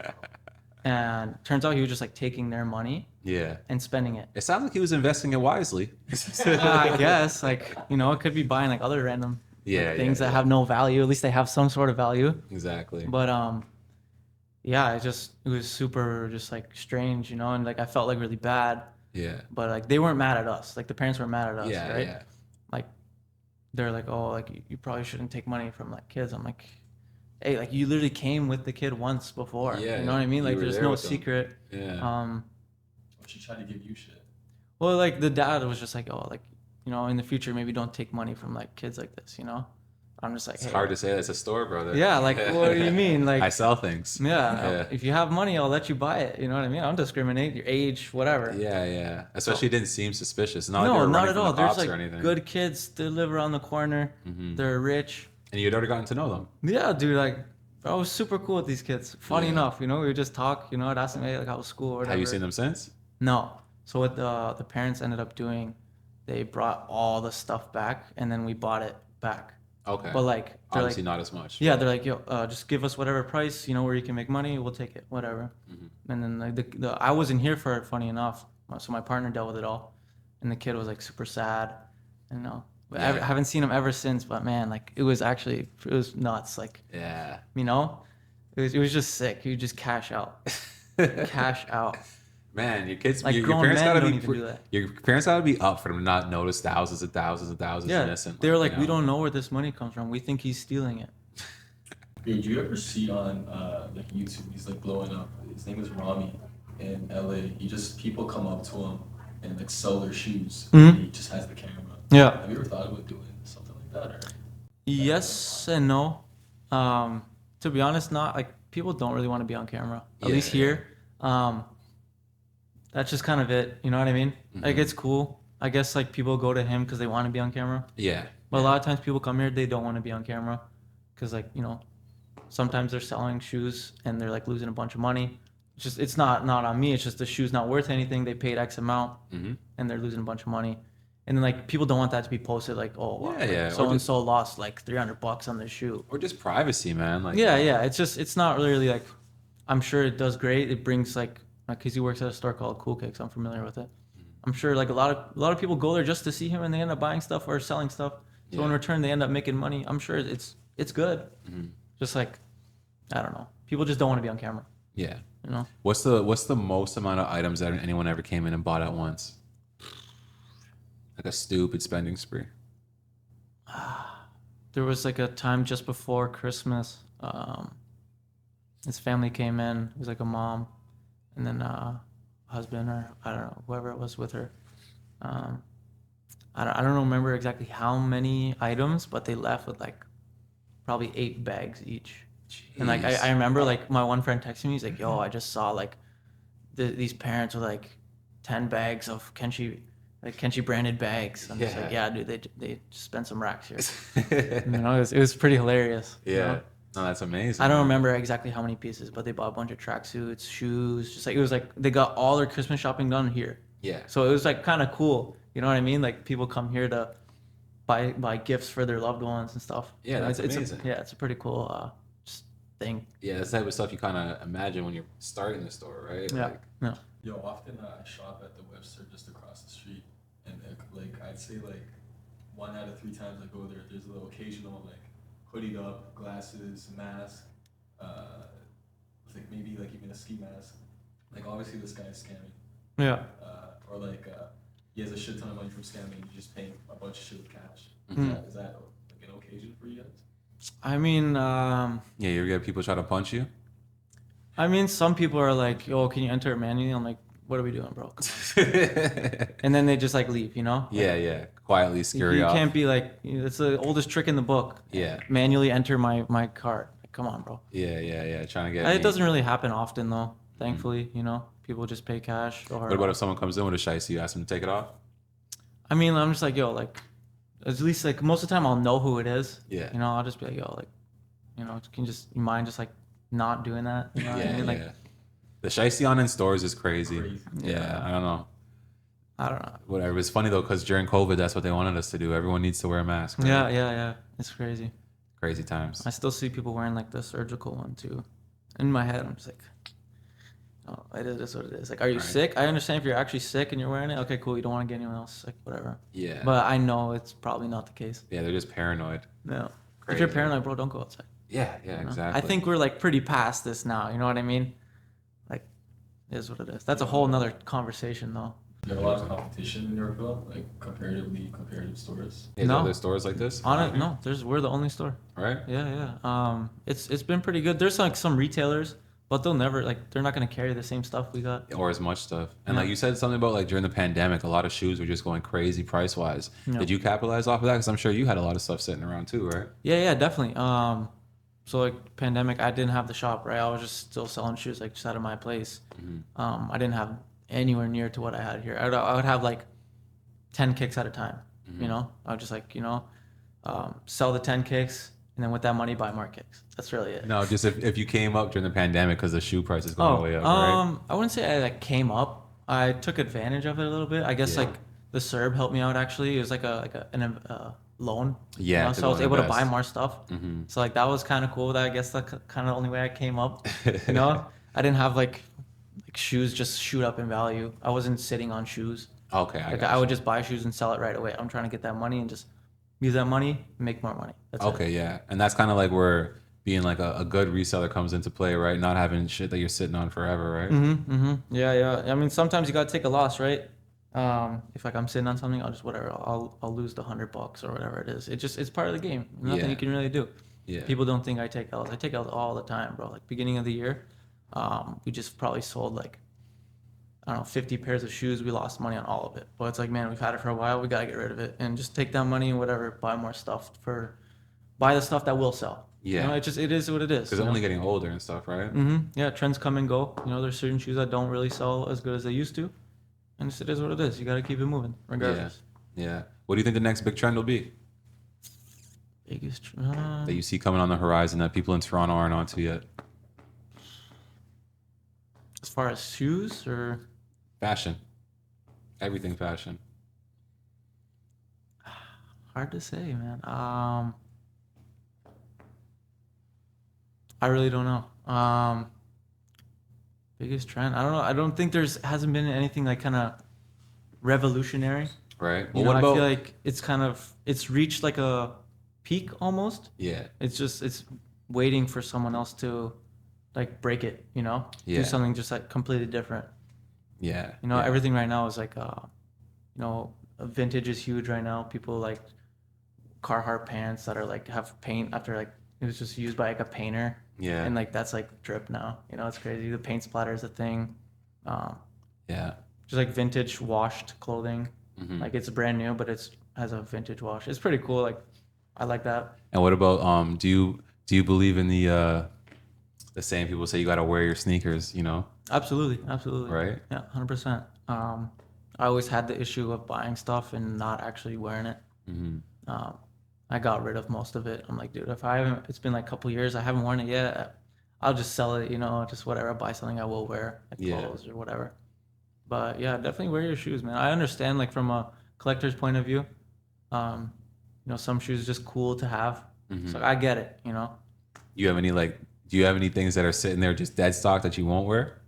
And turns out he was just like taking their money Yeah. and spending it. It sounds like he was investing it wisely. I guess like it could be buying like other random things that yeah. have no value. At least they have some sort of value. Exactly. But yeah, it was super just like strange, and like I felt like really bad. Yeah. But like they weren't mad at us. Like the parents weren't mad at us, Yeah. right? Yeah. Like they're like, "Oh, like you probably shouldn't take money from like kids." I'm like, "Hey, like you literally came with the kid once before." Yeah, You know what I mean? you Like were there's there no with them. secret. Yeah. Or she tried to give you shit. Well, like the dad was just like, "Oh, like in the future maybe don't take money from like kids like this." I'm just like, It's "Hey, hard to say that's a store, brother. yeah, like what do you mean? Like I sell things. yeah, if you have money, I'll let you buy it." You know what I mean? I don't discriminate your age, whatever. Yeah. Especially it didn't seem suspicious. Not like they No, were not running at from all. the There's cops like or anything. good kids that live around the corner. Mhm. They're rich. And you'd already gotten to know them. Yeah, dude, like I was super cool with these kids. Funny Yeah. enough, we would just talk. I'd ask them, "Hey, like how was school or whatever." Have you seen them since? No. So what the parents ended up doing, they brought all the stuff back, and then we bought it back. Okay. But like they're Obviously like, not as much. yeah, they're like, "Yo, just give us whatever price, where you can make money, we'll take it, whatever." Mhm. And then like I wasn't here for it, funny enough, so my partner dealt with it all, and the kid was like super sad, and but I Yeah. haven't seen him ever since. But man, like it was nuts, like Yeah. it was just sick. You just cash out, cash out. Man, your kids, Like your grown parents men gotta don't be, even do that. your parents gotta be up for them to not notice thousands and thousands and thousands Yeah, innocent. they were like, you "We know? don't know where this money comes from. We think he's stealing it." Did you ever see on like YouTube? He's like blowing up. His name is Rami in LA. People come up to him and like sell their shoes. Mhm. And he just has the camera. Yeah. Have you ever thought about doing something like that? Or Yes and no. To be honest, not like people don't really want to be on camera. At Yeah, least here. That's just kind of it. You know what I mean? Like Mhm. it's cool. I guess like people go to him because they want to be on camera. Yeah. But a lot of times people come here, they don't want to be on camera because like sometimes they're selling shoes and they're like losing a bunch of money. It's not on me. It's just the shoe's not worth anything. They paid X amount Mm-hmm. and they're losing a bunch of money. And then like people don't want that to be posted like, "Oh, wow, Yeah. so and so lost like $300 on this shoe." Or just privacy, man. Like, Yeah. It's not really like, I'm sure it does great. It brings like Casey works at a store called Cool Kicks. I'm familiar with it. I'm sure like a lot of people go there just to see him and they end up buying stuff or selling stuff. So in Yeah. return they end up making money. I'm sure it's good. Mhm. Just like, I don't know. People just don't want to be on camera. Yeah. You know? What's the most amount of items that anyone ever came in and bought at once? Like a stupid spending spree. There was like a time just before Christmas. His family came in. It was like a mom, and then husband or I don't know whoever it was with her. I don't remember exactly how many items, but they left with like probably 8 bags each. And like Jeez. I remember like my one friend texting me. He's like, "Yo, I just saw like these parents with like 10 bags of Kenshi." Like Kenshi branded bags. I'm just like, Yeah. yeah, dude, they just spent some racks here. It was pretty hilarious. Yeah. No, that's amazing. I don't man. remember exactly how many pieces, but they bought a bunch of tracksuits, shoes. Just like it was like they got all their Christmas shopping done here. Yeah. So it was like kind of cool. You know what I mean? Like people come here to buy gifts for their loved ones and stuff. Yeah, You know, that's it's amazing. it's a pretty cool just thing. Yeah, that's the type of stuff you kind of imagine when you're starting the store, right? Yeah. Like, Yeah. Yo, often I shop at the Webster just across the street, and like I'd say like 1 out of 3 times I go there, there's a little occasional like hoodied up, glasses, mask, like maybe like even a ski mask. Like obviously this guy is scamming, Yeah. or like he has a shit ton of money from scamming. And he's just paying a bunch of shit with cash. Mhm. Is that like an occasion for you guys? I mean, yeah, you ever get people try to punch you? some people are like, "Yo, can you enter it manually?" I'm like, "What are we doing, bro?" And then they just like leave, you know? Yeah. Quietly scare You you off. can't be like, it's the oldest trick in the book. Yeah. Manually enter my card. Like, come on, bro. Yeah. Trying to get. It me. doesn't really happen often though. Thankfully, you know, people just pay cash. Or What about if someone comes in with a shiesty, you ask them to take it off? I mean, I'm just like, yo, like, at least like most of the time I'll know who it is. Yeah. You know, I'll just be like, yo, like, you know, you mind just like not doing that? You know what I mean? Like, The shiesty on in stores is crazy. Crazy. Yeah, I don't know. I don't know. Whatever. It's funny though, because during COVID, that's what they wanted us to do. Everyone needs to wear a mask. Right? Yeah. It's crazy. Crazy times. I still see people wearing like the surgical one too. In my head, I'm just like, oh, it is what it is. Like, are you Right. sick? I understand if you're actually sick and you're wearing it. Okay, cool. You don't want to get anyone else sick, whatever. Yeah. But I know it's probably not the case. Yeah, they're just paranoid. No. If Crazy. you're paranoid, bro, don't go outside. Yeah, you know? exactly. I think we're like pretty past this now. You know what I mean? Like, it is what it is. That's a whole nother conversation though. There are a lot of competition in Yorkville, like comparative stores. Is No. there stores like this? No, we're the only store. Right? Yeah. It's been pretty good. There's like some retailers, but they're not gonna carry the same stuff we got. Or as much stuff. And Yeah. like you said something about like during the pandemic, a lot of shoes were just going crazy price wise. Yeah. Did you capitalize off of that? Because I'm sure you had a lot of stuff sitting around too, right? Yeah, definitely. So like pandemic, I didn't have the shop, right? I was just still selling shoes like just out of my place. Mm-hmm. I didn't have anywhere near to what I had here. I would have like 10 kicks at a time. Mm-hmm. You know, I would just like sell the 10 kicks and then with that money buy more kicks. That's really it. No, just if you came up during the pandemic because the shoe price is going way up, right? I wouldn't say I like came up. I took advantage of it a little bit. I guess Yeah. like the CERB helped me out actually. It was like a loan. Yeah, You know? to So I go was able to buy invest. more stuff. Mm-hmm. So like that was kind of cool. I guess that's kind of the only way I came up. You know, I didn't have like shoes just shoot up in value. I wasn't sitting on shoes. Okay, Like got I you. would just buy shoes and sell it right away. I'm trying to get that money and just use that money and make more money. That's it. Okay, yeah. And that's kind of like where being like a good reseller comes into play, right? Not having shit that you're sitting on forever, right? Yeah. I mean, sometimes you gotta take a loss, right? If like I'm sitting on something, I'll just whatever. I'll lose the $100 or whatever it is. It's part of the game. Nothing Yeah. you can really do. Yeah. People don't think I take L's. I take L's all the time, bro. Like beginning of the year, we just probably sold like I don't know 50 pairs of shoes. We lost money on all of it. But it's like, man, we've had it for a while. We gotta get rid of it and just take that money and whatever, buy more stuff buy the stuff that will sell. Yeah. You know, it is what it is. Because you they're know? only getting older and stuff, right? Yeah, trends come and go. You know, there's certain shoes that don't really sell as good as they used to, and it is what it is. You got to keep it moving, regardless. Yeah. What do you think the next big trend will be Biggest. that you see coming on the horizon that people in Toronto aren't onto yet? As far as shoes, or Fashion. Everything fashion. hard to say, man. I really don't know. Biggest trend. I don't know. I don't think hasn't been anything like kind of revolutionary. Right. You Well, know, what about? I feel like it's reached like a peak almost. Yeah. It's waiting for someone else to like break it, you know? Yeah. Do something just like completely different. Yeah. You know, yeah. everything right now is like vintage is huge right now. People like Carhartt pants that are like have paint after like it was just used by like a painter. Yeah. And like that's like drip now. You know, it's crazy. The paint splatter is a thing. Yeah. Just like vintage washed clothing. Mhm. Like it's brand new, but has a vintage wash. It's pretty cool. Like I like that. And what about do you believe in the saying people say you got to wear your sneakers, you know? Absolutely. Right? Yeah, 100%. I always had the issue of buying stuff and not actually wearing it. Mhm. I got rid of most of it. I'm like, dude, if I haven't, it's been like a couple years, I haven't worn it yet. I'll just sell it, just whatever. Buy something I will wear, like Yeah. clothes or whatever. But yeah, definitely wear your shoes, man. I understand, like from a collector's point of view, um, some shoes are just cool to have. So I get it, You have any do you have any things that are sitting there just dead stock that you won't wear?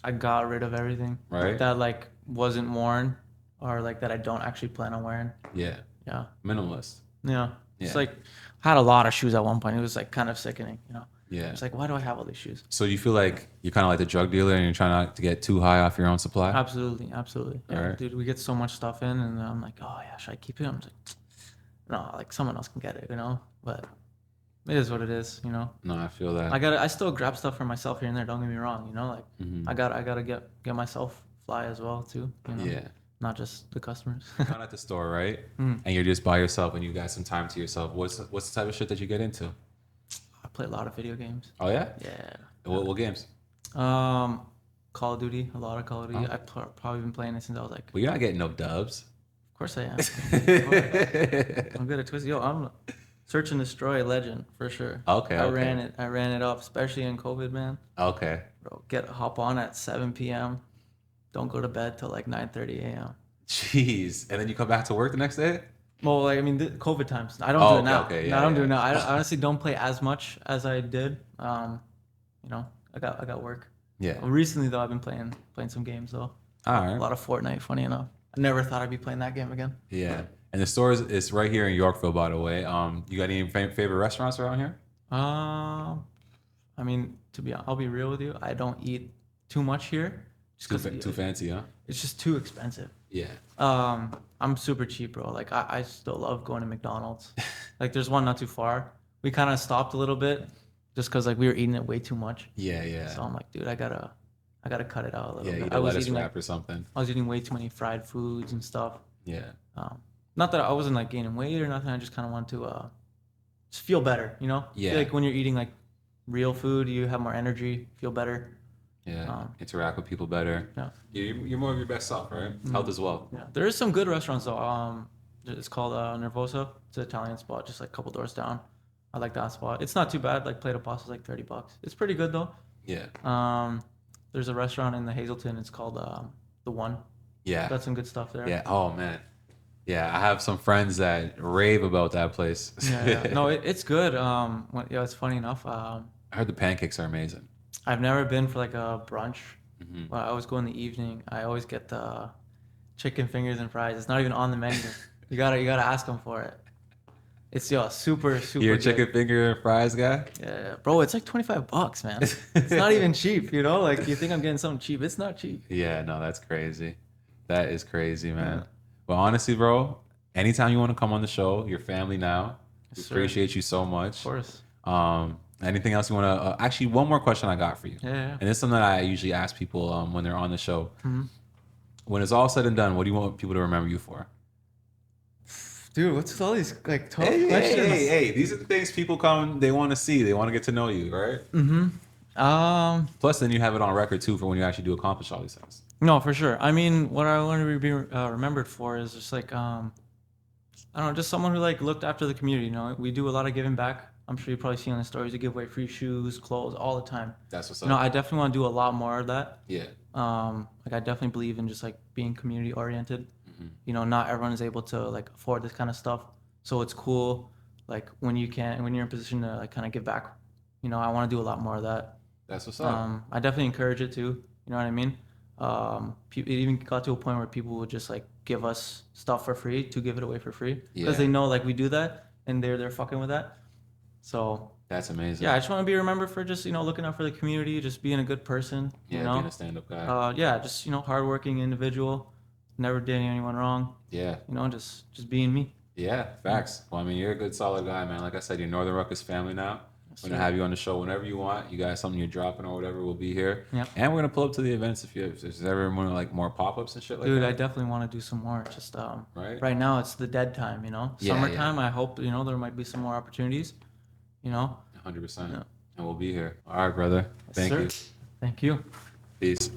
I got rid of everything Right. that like wasn't worn or like that I don't actually plan on wearing. Yeah. Yeah. Minimalist. Yeah. Yeah. It's like I had a lot of shoes at one point. It was like kind of sickening, Yeah. It's like, why do I have all these shoes? So you feel like you're kind of like the drug dealer and you're trying not to get too high off your own supply? Absolutely. Yeah, Alright. dude, we get so much stuff in and I'm like, oh yeah, should I keep it? I'm like, no, like someone else can get it, but it is what it is, No, I feel that. I still grab stuff for myself here and there. Don't get me wrong, like Mhm. I gotta get myself fly as well too, Yeah. not just the customers. Down at the store, right? Mm. And you're just by yourself and you got some time to yourself. What's the type of shit that you get into? I play a lot of video games. Oh yeah? Yeah. What games? Call of Duty, a lot of Call of Duty. Oh. I've probably been playing it since I was like, Well, you're not getting no dubs. of course I am. I'm good at twisting. Yo, I'm search and destroy legend for sure. Okay. I Okay. ran it up, especially in COVID, man. Okay. Bro, hop on at 7 p.m. Don't go to bed till like 9:30 a.m. Jeez. And then you come back to work the next day? Well, like I mean, the COVID times. I don't Oh, do it okay, now. okay, No, yeah, I don't do yeah. it now. I honestly don't play as much as I did. I got work. Yeah. Recently though, I've been playing some games though. All A right. lot of Fortnite. Funny enough, I never thought I'd be playing that game again. Yeah. And the store is right here in Yorkville, by the way. You got any favorite restaurants around here? I mean, I'll be real with you. I don't eat too much here. Just 'cause Too fancy, huh? it's just too expensive. Yeah. I'm super cheap, bro. Like I still love going to McDonald's. Like there's one not too far. We kind of stopped a little bit just because like we were eating it way too much. Yeah, yeah. So I'm like, dude, I gotta cut it out a little Yeah, bit. eat I a was lettuce eating wrap or something. I was eating way too many fried foods and stuff. Yeah. Not that I wasn't like gaining weight or nothing. I just kind of want to just feel better, I Yeah. feel like when you're eating like real food, you have more energy, feel better. Yeah. Interact with people better. Yeah. You're more of your best self, right? Health as well. Yeah, there is some good restaurants though. It's called Nervoso. It's an Italian spot, just like a couple doors down. I like that spot. It's not too bad. Like plate of pasta is like $30. It's pretty good though. Yeah. There's a restaurant in the Hazelton. It's called The One. Yeah. Got some good stuff there. Yeah. Oh man. Yeah, I have some friends that rave about that place. Yeah. No, it's good. It's funny enough. I heard the pancakes are amazing. I've never been for like a brunch. Mhm. But I always go in the evening. I always get the chicken fingers and fries. It's not even on the menu. You gotta ask them for it. It's super You're a good. chicken finger and fries guy? Yeah, bro, it's like $25, man. It's not even cheap, Like you think I'm getting something cheap. It's not cheap. Yeah, no, that's crazy. That is crazy, man. Yeah. But honestly, bro, anytime you want to come on the show, your family now. We Yes, sir. appreciate you so much. Of course. Anything else you want to? Actually, one more question I got for you. Yeah. And it's something that I usually ask people when they're on the show. Mhm. When it's all said and done, what do you want people to remember you for? Dude, what's with all these like tough Hey, questions? hey, these are the things people come, they want to see. They want to get to know you, right? Mm-hmm. Plus, then you have it on record, too, for when you actually do accomplish all these things. No, for sure. I mean, what I want to be remembered for is just like, I don't know, just someone who like looked after the community. We do a lot of giving back. I'm sure you probably see on the stories. We give away free shoes, clothes all the time. That's what's up. I definitely want to do a lot more of that. Yeah. Like I definitely believe in just like being community oriented. Mm-hmm. Not everyone is able to like afford this kind of stuff. So it's cool. Like when you're in a position to like kind of give back, I want to do a lot more of that. That's what's up. I definitely encourage it too. You know what I mean? It even got to a point where people would just like give us stuff for free to give it away for free because they know like we do that and they're fucking with that. So that's amazing. Yeah, I just want to be remembered for just looking out for the community, just being a good person. Yeah, being a stand-up guy. Just hardworking individual, never did anyone wrong. Yeah. Just being me. Yeah, facts. Well, I mean, you're a good, solid guy, man. Like I said, you're Northern Ruckus family now. We're gonna have you on the show whenever you want. You guys, something you're dropping or whatever, we'll be here. Yep. And we're gonna pull up to the events if there's ever more pop-ups and shit like that. Dude, I definitely want to do some more. Just right now it's the dead time, Summertime. I hope there might be some more opportunities. 100%. Yeah. And we'll be here. All right, brother. Thank you. Thank you. Peace.